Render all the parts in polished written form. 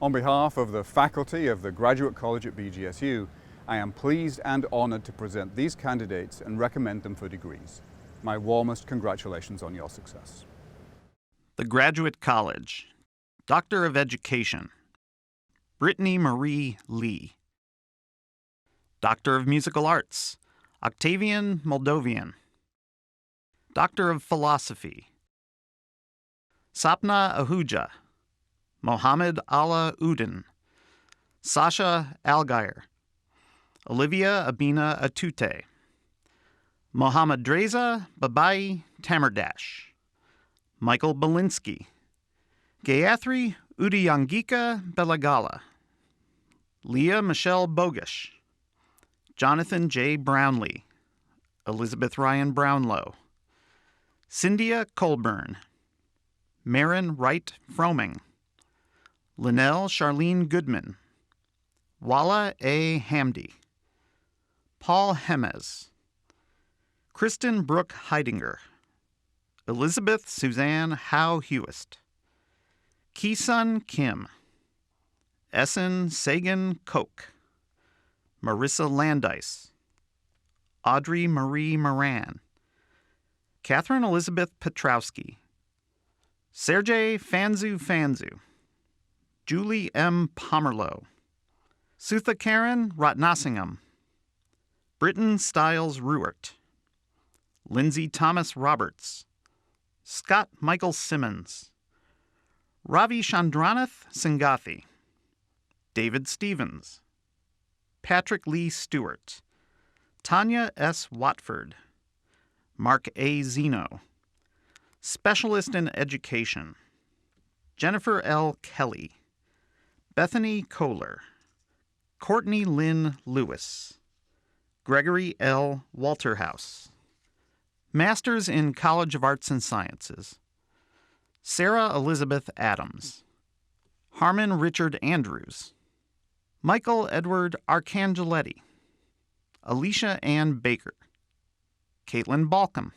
On behalf of the faculty of the Graduate College at BGSU, I am pleased and honored to present these candidates and recommend them for degrees. My warmest congratulations on your success. The Graduate College, Doctor of Education, Brittany Marie Lee. Doctor of Musical Arts, Octavian Moldovian. Doctor of Philosophy, Sapna Ahuja, Mohammed Allah Udin, Sasha Algeier, Olivia Abina Atute, Mohammed Dreza Babai Tamerdash, Michael Belinsky, Gayatri Udiyangika Belagala, Leah Michelle Bogish, Jonathan J. Brownlee, Elizabeth Ryan Brownlow, Cynthia Colburn, Marin Wright Froming, Linnell Charlene Goodman, Walla A. Hamdi, Paul Hemez, Kristen Brooke Heidinger, Elizabeth Suzanne Howe Hewist, Ki-sun Kim, Essen Sagan Koch, Marissa Landice, Audrey Marie Moran, Catherine Elizabeth Petrowski, Sergey Fanzu, Julie M. Pomerlow, Sutha Karen Ratnasingham, Britton Stiles Ruart, Lindsay Thomas Roberts, Scott Michael Simmons, Ravi Chandranath Singathi, David Stevens, Patrick Lee Stewart, Tanya S. Watford, Mark A. Zeno, Specialist in Education, Jennifer L. Kelly, Bethany Kohler, Courtney Lynn Lewis, Gregory L. Walterhouse, Masters in College of Arts and Sciences, Sarah Elizabeth Adams, Harmon Richard Andrews, Michael Edward Arcangeletti, Alicia Ann Baker, Caitlin Balcom,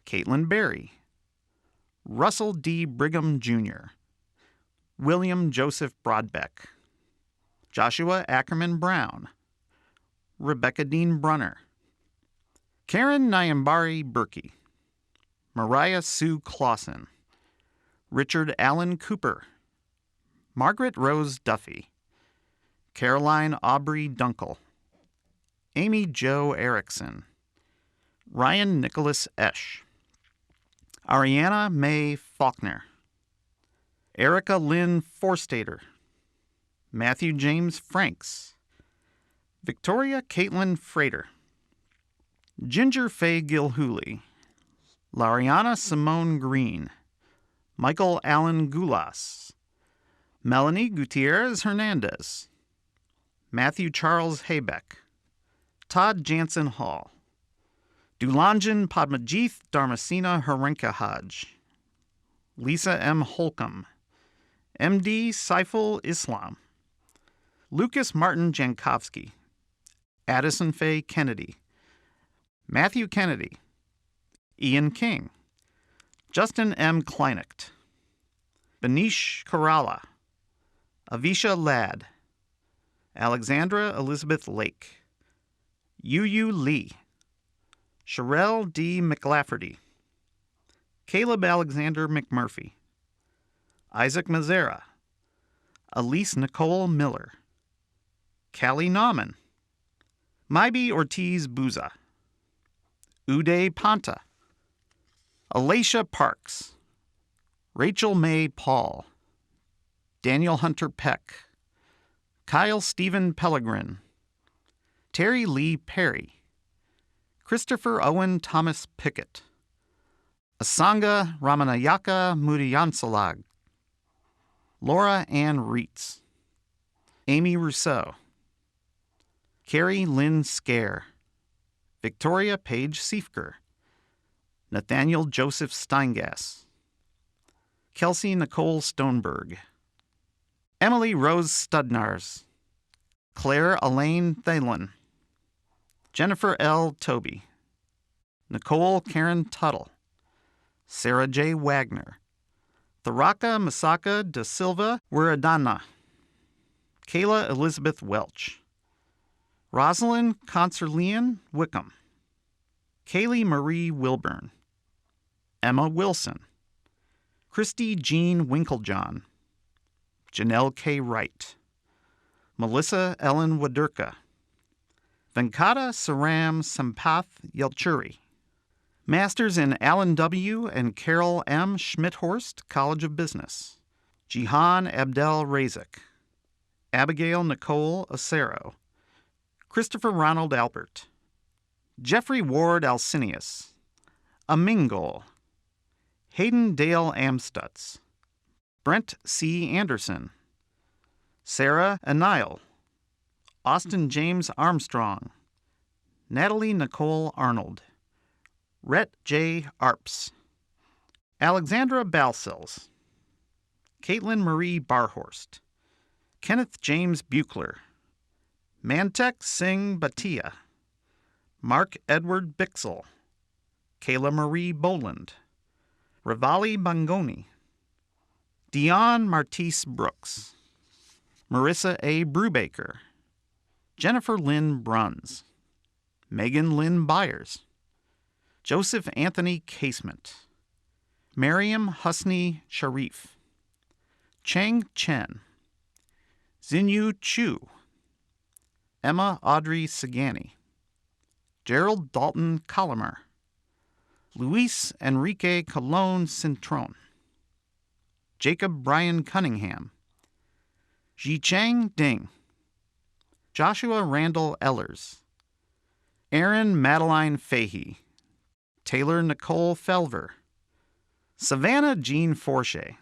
Caitlin Berry, Russell D. Brigham Jr., William Joseph Brodbeck, Joshua Ackerman Brown, Rebecca Dean Brunner, Karen Nyambari Berkey, Mariah Sue Clausen, Richard Allen Cooper, Margaret Rose Duffy, Caroline Aubrey Dunkel, Amy Jo Erickson, Ryan Nicholas Esch, Ariana Mae Faulkner, Erica Lynn Forstater, Matthew James Franks, Victoria Caitlin Frater, Ginger Faye Gilhooly, Lariana Simone Green, Michael Allen Gulas, Melanie Gutierrez Hernandez, Matthew Charles Haybeck, Todd Jansen Hall, Dulanjan Padmajith Dharmasena Harenkahaj, Lisa M. Holcomb, M.D. Saiful Islam, Lucas Martin Jankowski, Addison Faye Kennedy, Matthew Kennedy, Ian King, Justin M. Kleinicht, Benish Kerala, Avisha Ladd, Alexandra Elizabeth Lake, Yu Lee, Sherelle D. McLafferty, Caleb Alexander McMurphy, Isaac Mazzara, Elise Nicole Miller, Callie Nauman, Maibi Ortiz Buza, Uday Panta, Alacia Parks, Rachel May Paul, Daniel Hunter Peck, Kyle Stephen Pellegrin, Terry Lee Perry, Christopher Owen Thomas Pickett, Asanga Ramanayaka Mudiyansalag, Laura Ann Reitz, Amy Rousseau, Carrie Lynn Scare, Victoria Page Siefker, Nathaniel Joseph Steingass, Kelsey Nicole Stoneberg, Emily Rose Studnars, Claire Elaine Thalen, Jennifer L. Toby, Nicole Karen Tuttle, Sarah J. Wagner, Tharaka Masaka da Silva Wiradana. Kayla Elizabeth Welch. Rosalind Concerlean Wickham. Kaylee Marie Wilburn. Emma Wilson. Christy Jean Winklejohn. Janelle K. Wright. Melissa Ellen Wadurka. Venkata Saram Sampath Yelchuri. Masters in Alan W. and Carol M. Schmidhorst College of Business. Jihan Abdel Razik. Abigail Nicole Acero. Christopher Ronald Albert. Jeffrey Ward Alcinius. Amingol. Hayden Dale Amstutz. Brent C. Anderson. Sarah Anile. Austin James Armstrong. Natalie Nicole Arnold. Rhett J. Arps. Alexandra Balsills. Caitlin Marie Barhorst. Kenneth James Buchler. Mantek Singh Bhatia. Mark Edward Bixel. Kayla Marie Boland. Rivali Bangoni. Dion Martise Brooks. Marissa A. Brubaker. Jennifer Lynn Bruns. Megan Lynn Byers. Joseph Anthony Casement. Mariam Husni Sharif. Cheng Chen. Xinyu Chu. Emma Audrey Sagani. Gerald Dalton Colomer. Luis Enrique Colon Cintron. Jacob Brian Cunningham. Jicheng Ding. Joshua Randall Ellers. Aaron Madeline Fahey. Taylor Nicole Felver. Savannah Jean Forche.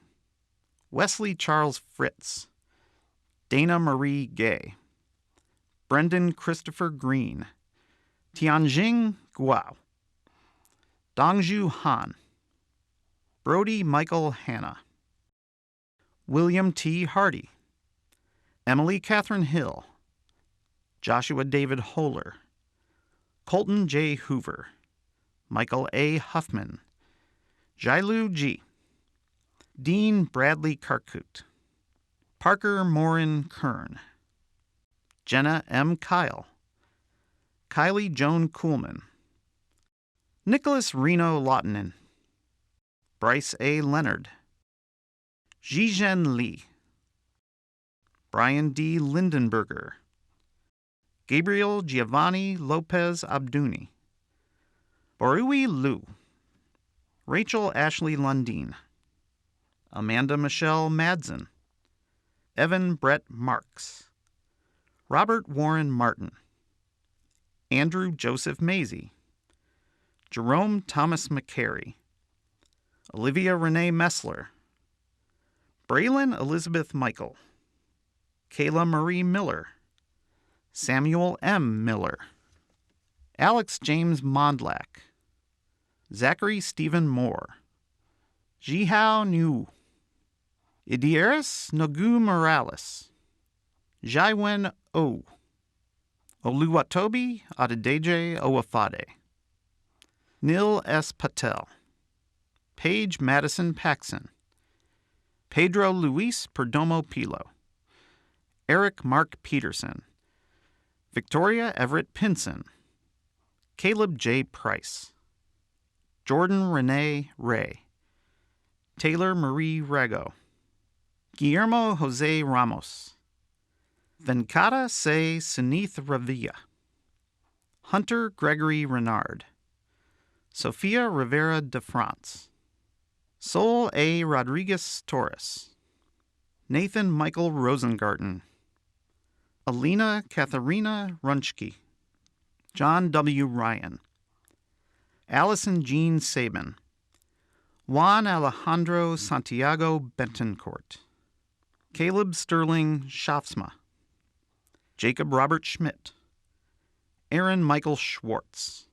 Wesley Charles Fritz. Dana Marie Gay. Brendan Christopher Green. Tianjing Guo. Dongju Han. Brody Michael Hanna. William T. Hardy. Emily Catherine Hill. Joshua David Holer. Colton J. Hoover. Michael A. Huffman. Jailu G. Dean Bradley Karkut. Parker Morin Kern. Jenna M. Kyle. Kylie Joan Kuhlman. Nicholas Reno Lautinen. Bryce A. Leonard. Zhizhen Li. Brian D. Lindenberger. Gabriel Giovanni Lopez Abduni. Borui Liu. Rachel Ashley Lundeen. Amanda Michelle Madsen. Evan Brett Marks. Robert Warren Martin. Andrew Joseph Maisie. Jerome Thomas McCary. Olivia Renee Messler. Braylon Elizabeth Michael. Kayla Marie Miller. Samuel M. Miller. Alex James Mondlak. Zachary Stephen Moore. Jihao Niu. Idieris Nagu Morales. Jaiwen O. Oluwatobi Adedeje Owafade. Nil S. Patel. Paige Madison Paxson. Pedro Luis Perdomo Pilo. Eric Mark Peterson. Victoria Everett Pinson. Caleb J. Price. Jordan Renee Ray. Taylor Marie Rago. Guillermo Jose Ramos. Venkata Se Sunith Ravilla. Hunter Gregory Renard. Sophia Rivera de France. Sol A. Rodriguez Torres. Nathan Michael Rosengarten. Alina Katharina Runchke. John W. Ryan. Allison Jean Sabin. Juan Alejandro Santiago Bentoncourt. Caleb Sterling Schaafsma. Jacob Robert Schmidt. Aaron Michael Schwartz.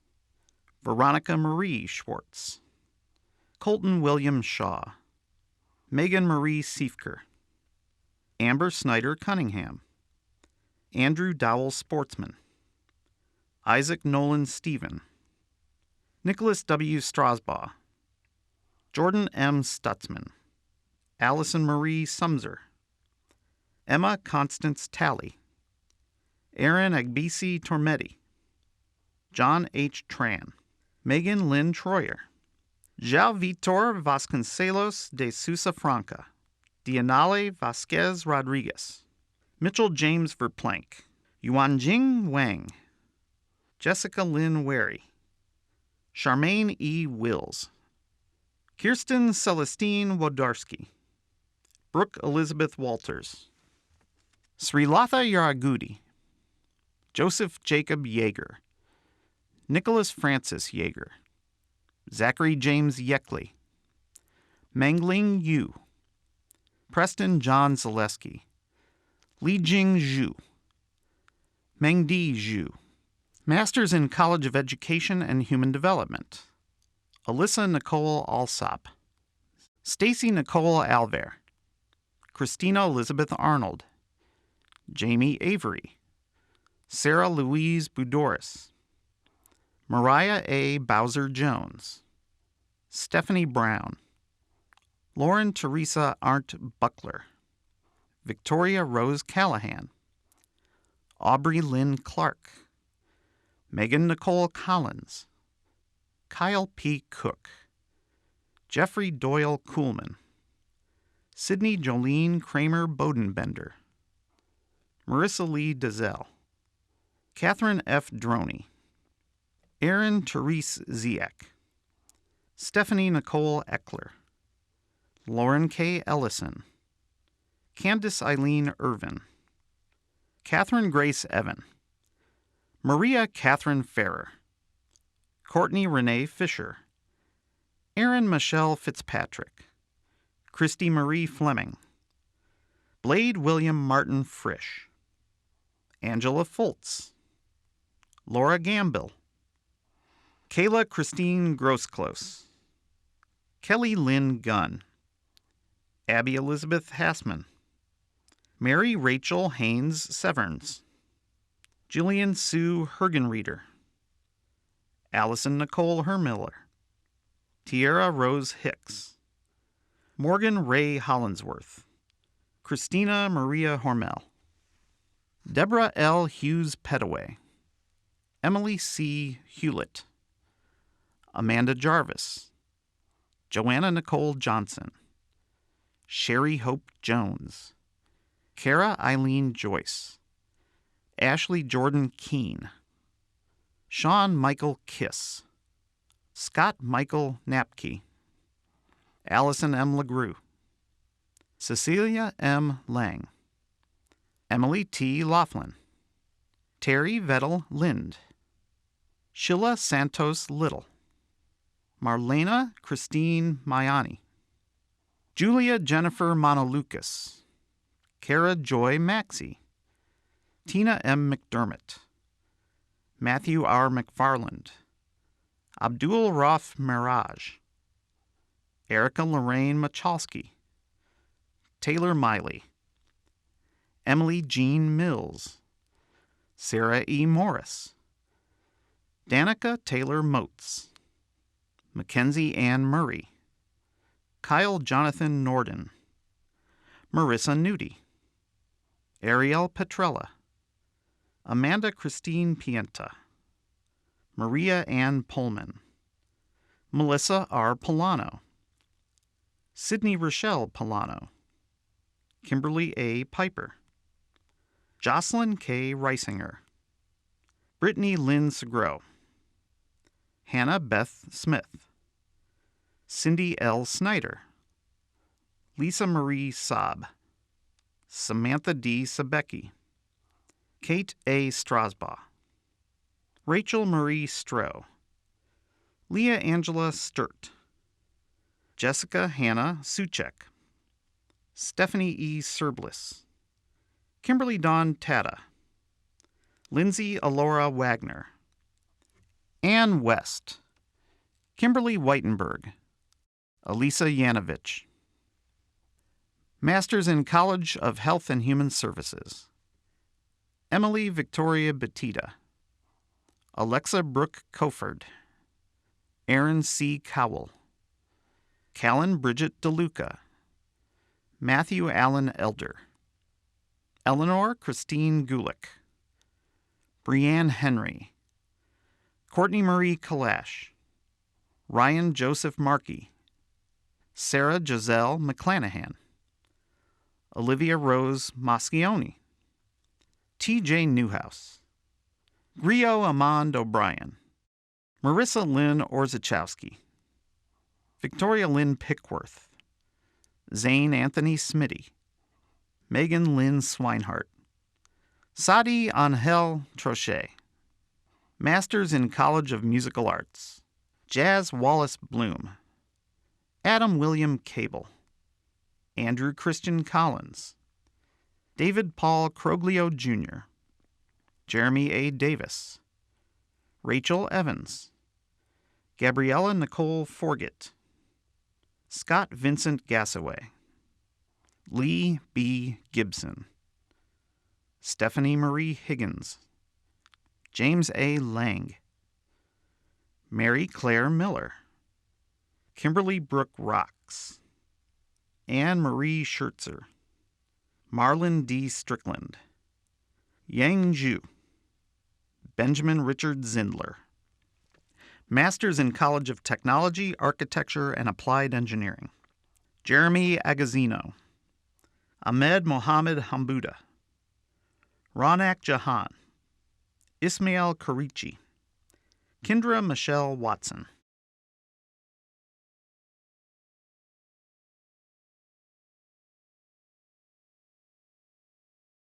Veronica Marie Schwartz. Colton William Shaw. Megan Marie Siefker. Amber Snyder Cunningham. Andrew Dowell Sportsman. Isaac Nolan Stephen. Nicholas W. Strasbaugh. Jordan M. Stutzman. Allison Marie Sumser, Emma Constance Talley, Aaron Agbisi Tormetti, John H. Tran, Megan Lynn Troyer, João Vitor Vasconcelos de Sousa Franca, Dianale Vasquez Rodriguez, Mitchell James Verplank, Yuanjing Wang, Jessica Lynn Wary, Charmaine E. Wills, Kirsten Celestine Wodarski, Brooke Elizabeth Walters, Srilatha Yaragudi, Joseph Jacob Yeager, Nicholas Francis Yeager, Zachary James Yeckley, Mangling Yu, Preston John Zaleski, Li Jing Zhu, Mengdi Zhu, Masters in College of Education and Human Development, Alyssa Nicole Alsop, Stacy Nicole Alver, Christina Elizabeth Arnold, Jamie Avery, Sarah Louise Budoris, Mariah A. Bowser-Jones, Stephanie Brown, Lauren Teresa Arndt Buckler, Victoria Rose Callahan, Aubrey Lynn Clark, Megan Nicole Collins, Kyle P. Cook, Jeffrey Doyle Kuhlman, Sydney Jolene Kramer Bodenbender, Marissa Lee Dazelle, Catherine F. Droney, Erin Therese Ziak, Stephanie Nicole Eckler, Lauren K. Ellison, Candace Eileen Irvin, Catherine Grace Evan, Maria Catherine Ferrer, Courtney Renee Fisher, Erin Michelle Fitzpatrick, Christy Marie Fleming, Blade William Martin Frisch, Angela Foltz, Laura Gambill, Kayla Christine Grossclose, Kelly Lynn Gunn, Abby Elizabeth Hassman, Mary Rachel Haynes Severns, Jillian Sue Hergenreeder, Allison Nicole Hermiller, Tiara Rose Hicks, Morgan Ray Hollinsworth, Christina Maria Hormel, Deborah L. Hughes Petaway, Emily C. Hewlett, Amanda Jarvis, Joanna Nicole Johnson, Sherry Hope Jones, Kara Eileen Joyce, Ashley Jordan Keene, Shawn Michael Kiss, Scott Michael Napke, Allison M. LaGrue, Cecilia M. Lang, Emily T. Laughlin, Terry Vettel Lind, Sheila Santos Little, Marlena Christine Mayani, Julia Jennifer Monolucas, Kara Joy Maxey, Tina M. McDermott, Matthew R. McFarland, Abdul Rauf Miraj, Erica Lorraine Machalski, Taylor Miley, Emily Jean Mills, Sarah E. Morris, Danica Taylor Moats, Mackenzie Ann Murray, Kyle Jonathan Norden, Marissa Nudie, Ariel Petrella, Amanda Christine Pienta, Maria Ann Pullman, Melissa R. Polano, Sydney Rochelle Polano, Kimberly A. Piper, Jocelyn K. Reisinger, Brittany Lynn Segro, Hannah Beth Smith, Cindy L. Snyder, Lisa Marie Saab, Samantha D. Sabecki, Kate A. Strasbaugh, Rachel Marie Stroh, Leah Angela Sturt, Jessica Hannah Suchek, Stephanie E. Serbliss, Kimberly Dawn Tata, Lindsay Alora Wagner, Ann West, Kimberly Whitenberg, Elisa Yanovich. Masters in College of Health and Human Services, Emily Victoria Batita, Alexa Brooke Coford, Aaron C. Cowell, Callan Bridget DeLuca, Matthew Allen Elder, Eleanor Christine Gulick, Brianne Henry, Courtney Marie Kalash, Ryan Joseph Markey, Sarah Giselle McClanahan, Olivia Rose Moschione, T.J. Newhouse, Grio Amand O'Brien, Marissa Lynn Orzechowski, Victoria Lynn Pickworth, Zane Anthony Smitty, Megan Lynn Swinehart, Sadi Angel Trochet, Masters in College of Musical Arts, Jazz Wallace Bloom, Adam William Cable, Andrew Christian Collins, David Paul Croglio Jr., Jeremy A. Davis, Rachel Evans, Gabriella Nicole Forget, Scott Vincent Gassaway, Lee B. Gibson, Stephanie Marie Higgins, James A. Lang, Mary Claire Miller, Kimberly Brooke Rocks, Anne Marie Schertzer, Marlon D. Strickland, Yang Zhu, Benjamin Richard Zindler. Masters in College of Technology, Architecture, and Applied Engineering, Jeremy Agazino, Ahmed Mohammed Hambuda, Ronak Jahan, Ismail Karichi, Kendra Michelle Watson,